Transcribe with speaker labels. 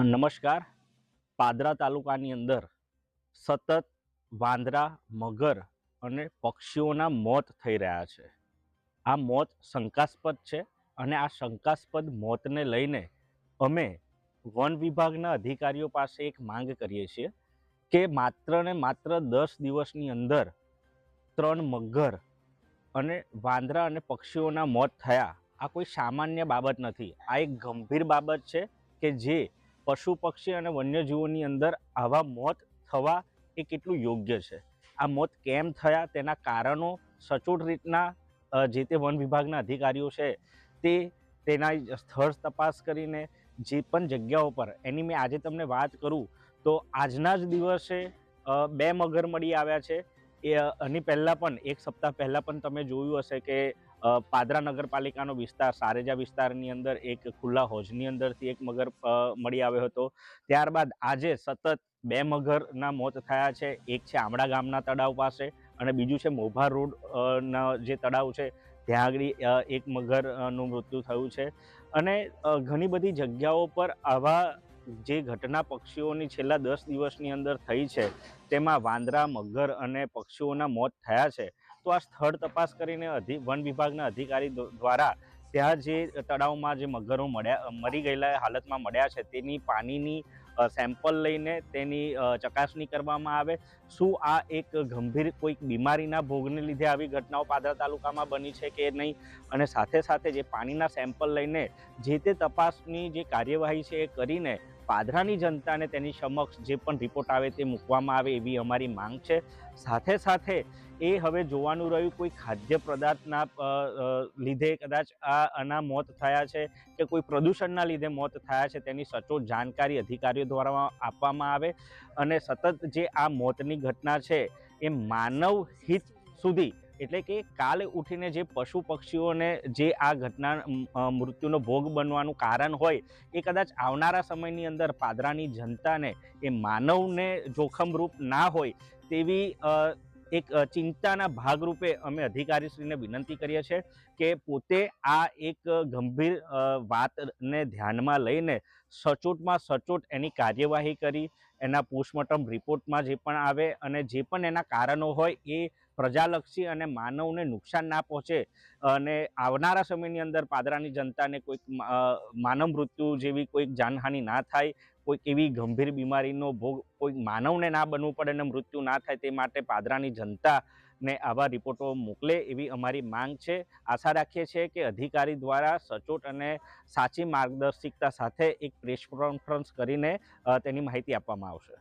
Speaker 1: નમસ્કાર. પાદરા તાલુકાની અંદર સતત વાંદરા, મગર અને પક્ષીઓના મોત થઈ રહ્યા છે. આ મોત શંકાસ્પદ છે અને આ શંકાસ્પદ મોતને લઈને અમે વન વિભાગના અધિકારીઓ પાસે એક માંગ કરીએ છીએ કે માત્ર ને માત્ર 10 દિવસની અંદર 3 મગર અને વાંદરા અને પક્ષીઓના મોત થયા. આ કોઈ સામાન્ય બાબત નથી. આ એક ગંભીર બાબત છે કે જે પશુ પક્ષી અને વન્યજીવોની અંદર આવા મોત થવા એ કેટલું યોગ્ય છે. આ મોત કેમ થયા તેના કારણો સચોટ રીતના જે તે વન વિભાગના અધિકારીઓ છે તેના સ્થળ તપાસ કરીને જે પણ જગ્યાઓ પર એની મેં આજે તમને વાત કરું તો આજના જ દિવસે 2 મગર મળી આવ્યા છે. આની પહેલાં પણ એક સપ્તાહ પહેલાં પણ તમે જોયું હશે કે પાદરા નગરપાલિકાનો વિસ્તાર સારેજા વિસ્તારની અંદર એક ખુલ્લા હોજની અંદરથી એક મગર મળી આવ્યો હતો. ત્યારબાદ આજે સતત 2 મગરના મોત થયા છે. એક છે આમડા ગામના તળાવ પાસે અને બીજું છે મોભા રોડ ના જે તળાવ છે ત્યાં આગળ એક મગરનું મૃત્યુ થયું છે. અને ઘણી બધી જગ્યાઓ પર આવા જે ઘટના પક્ષીઓની છેલ્લા 10 દિવસની અંદર થઈ છે તેમાં વાંદરા, મગર અને પક્ષીઓના મોત થયા છે. તો આ સ્થળ તપાસ કરીને વન વિભાગના અધિકારી દ્વારા ત્યાં જે તળાવમાં જે મગરો મરી ગયેલા હાલતમાં મળ્યા છે તેની પાણીની સેમ્પલ લઈને તેની ચકાસણી કરવામાં આવે. શું આ એક ગંભીર કોઈક બીમારીના ભોગને લીધે આવી ઘટનાઓ પાદરા તાલુકામાં બની છે કે નહીં, અને સાથે સાથે જે પાણીના સેમ્પલ લઈને જે તે તપાસની જે કાર્યવાહી છે એ કરીને પાદરાની જનતાને તેની સમક્ષ જે પણ રિપોર્ટ આવે તે મૂકવામાં આવે એવી અમારી માંગ છે. સાથે સાથે એ હવે જોવાનું રહ્યું કોઈ ખાદ્ય પદાર્થના લીધે કદાચ આના મોત થયા છે કે કોઈ પ્રદૂષણના લીધે મોત થયા છે તેની સચોટ જાણકારી અધિકારીઓ દ્વારા આપવામાં આવે અને સતત જે આ મોતની ઘટના છે એ માનવ હિત સુધી એટલે કે કાલે ઉઠીને જે પશુ પક્ષીઓને જે આ ઘટના મૃત્યુનો ભોગ બનવાનું કારણ હોય એ કદાચ આવનારા સમયની અંદર પાદરાની જનતાને એ માનવને જોખમરૂપ ના હોય તેવી એક ચિંતાના ભાગરૂપે અમે અધિકારીશ્રીને વિનંતી કરીએ છીએ કે પોતે આ એક ગંભીર વાતને ધ્યાનમાં લઈને સચોટમાં સચોટ એની કાર્યવાહી કરી એના પોસ્ટમોર્ટમ રિપોર્ટમાં જે પણ આવે અને જે પણ એના કારણો હોય એ પ્રજાલક્ષી અને માનવને નુકસાન ના પહોંચે અને આવનારા સમયની અંદર પાદરાની જનતાને કોઈક માનવ મૃત્યુ જેવી કોઈક જાનહાનિ ના થાય, કોઈક એવી ગંભીર બીમારીનો ભોગ કોઈક માનવને ના બનવું પડે અને મૃત્યુ ના થાય તે માટે પાદરાની જનતાને આવા રિપોર્ટો મોકલે એવી અમારી માંગ છે. આશા રાખીએ છીએ કે અધિકારી દ્વારા સચોટ અને સાચી માર્ગદર્શિકતા સાથે એક પ્રેસ કોન્ફરન્સ કરીને તેની માહિતી આપવામાં આવશે.